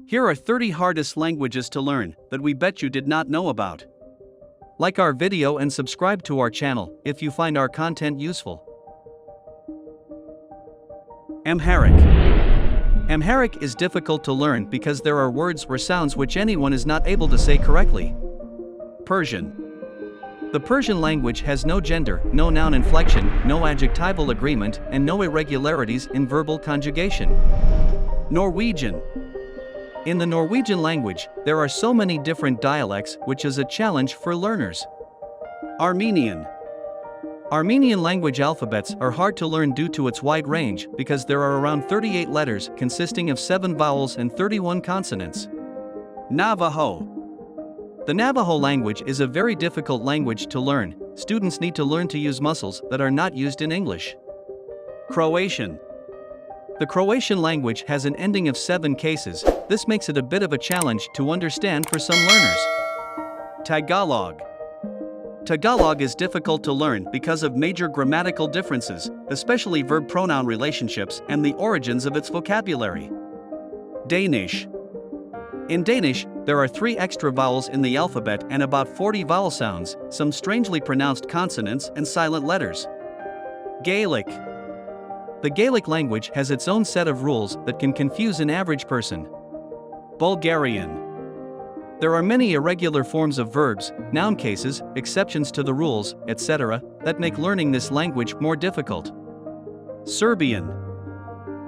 Here are 30 hardest languages to learn that we bet you did not know about. Like our video and subscribe to our channel if you find our content useful. Amharic. Amharic is difficult to learn because there are words or sounds which anyone is not able to say correctly. Persian. The Persian language has no gender, no noun inflection, no adjectival agreement, and no irregularities in verbal conjugation. Norwegian. In the Norwegian language, there are so many different dialects, which is a challenge for learners. Armenian. Armenian language alphabets are hard to learn due to its wide range because there are around 38 letters consisting of 7 vowels and 31 consonants. Navajo. The Navajo language is a very difficult language to learn. Students need to learn to use muscles that are not used in English. Croatian. The Croatian language has an ending of 7 cases. This makes it a bit of a challenge to understand for some learners. Tagalog. Tagalog is difficult to learn because of major grammatical differences, especially verb-pronoun relationships and the origins of its vocabulary. Danish. In Danish, there are 3 extra vowels in the alphabet and about 40 vowel sounds, some strangely pronounced consonants and silent letters. Gaelic. The Gaelic language has its own set of rules that can confuse an average person. Bulgarian. There are many irregular forms of verbs, noun cases, exceptions to the rules, etc., that make learning this language more difficult. Serbian.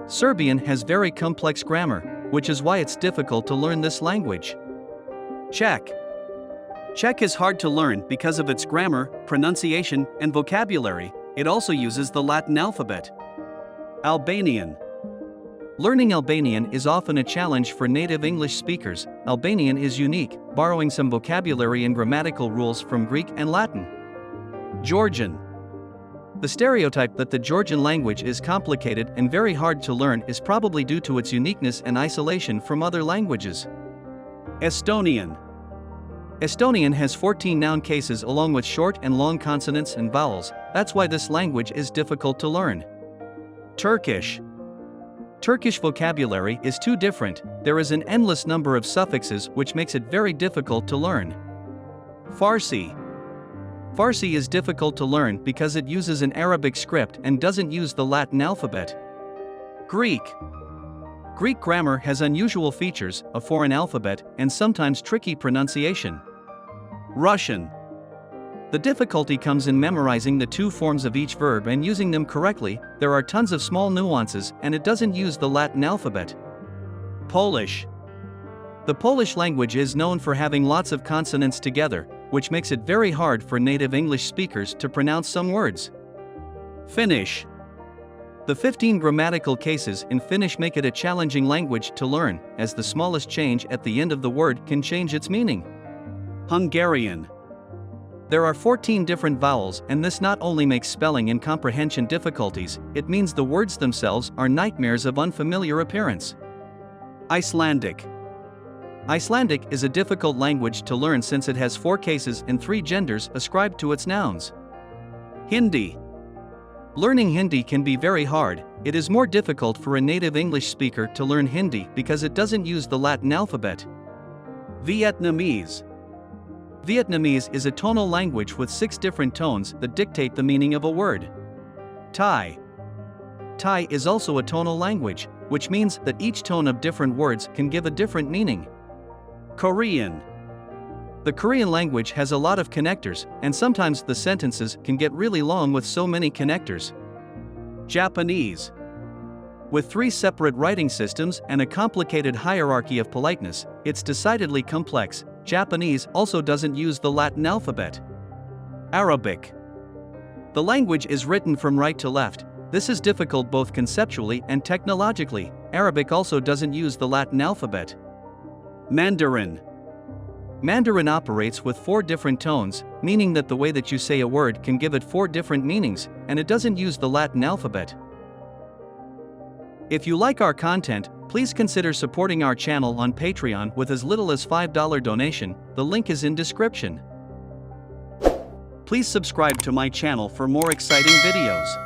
Serbian has very complex grammar, which is why it's difficult to learn this language. Czech. Czech is hard to learn because of its grammar, pronunciation, and vocabulary. It also uses the Latin alphabet. Albanian. Learning Albanian is often a challenge for native English speakers. Albanian is unique, borrowing some vocabulary and grammatical rules from Greek and Latin. Georgian. The stereotype that the Georgian language is complicated and very hard to learn is probably due to its uniqueness and isolation from other languages. Estonian. Estonian has 14 noun cases along with short and long consonants and vowels. That's why this language is difficult to learn. Turkish. Turkish vocabulary is too different. There is an endless number of suffixes which makes it very difficult to learn. Farsi. Farsi is difficult to learn because it uses an Arabic script and doesn't use the Latin alphabet. Greek. Greek grammar has unusual features, a foreign alphabet, and sometimes tricky pronunciation. Russian. The difficulty comes in memorizing the 2 forms of each verb and using them correctly. There are tons of small nuances and it doesn't use the Latin alphabet. Polish. The Polish language is known for having lots of consonants together, which makes it very hard for native English speakers to pronounce some words. Finnish. The 15 grammatical cases in Finnish make it a challenging language to learn, as the smallest change at the end of the word can change its meaning. Hungarian. There are 14 different vowels, and this not only makes spelling and comprehension difficulties, it means the words themselves are nightmares of unfamiliar appearance. Icelandic. Icelandic is a difficult language to learn since it has 4 cases and 3 genders ascribed to its nouns. Hindi. Learning Hindi can be very hard. It is more difficult for a native English speaker to learn Hindi because it doesn't use the Latin alphabet. Vietnamese. Vietnamese is a tonal language with 6 different tones that dictate the meaning of a word. Thai. Thai is also a tonal language, which means that each tone of different words can give a different meaning. Korean. The Korean language has a lot of connectors, and sometimes the sentences can get really long with so many connectors. Japanese. With 3 separate writing systems and a complicated hierarchy of politeness, it's decidedly complex. Japanese also doesn't use the Latin alphabet. Arabic. The language is written from right to left. This is difficult both conceptually and technologically. Arabic also doesn't use the Latin alphabet. Mandarin. Mandarin operates with 4 different tones, meaning that the way that you say a word can give it 4 different meanings, and it doesn't use the Latin alphabet. If you like our content, please consider supporting our channel on Patreon with as little as $5 donation. The link is in description. Please subscribe to my channel for more exciting videos.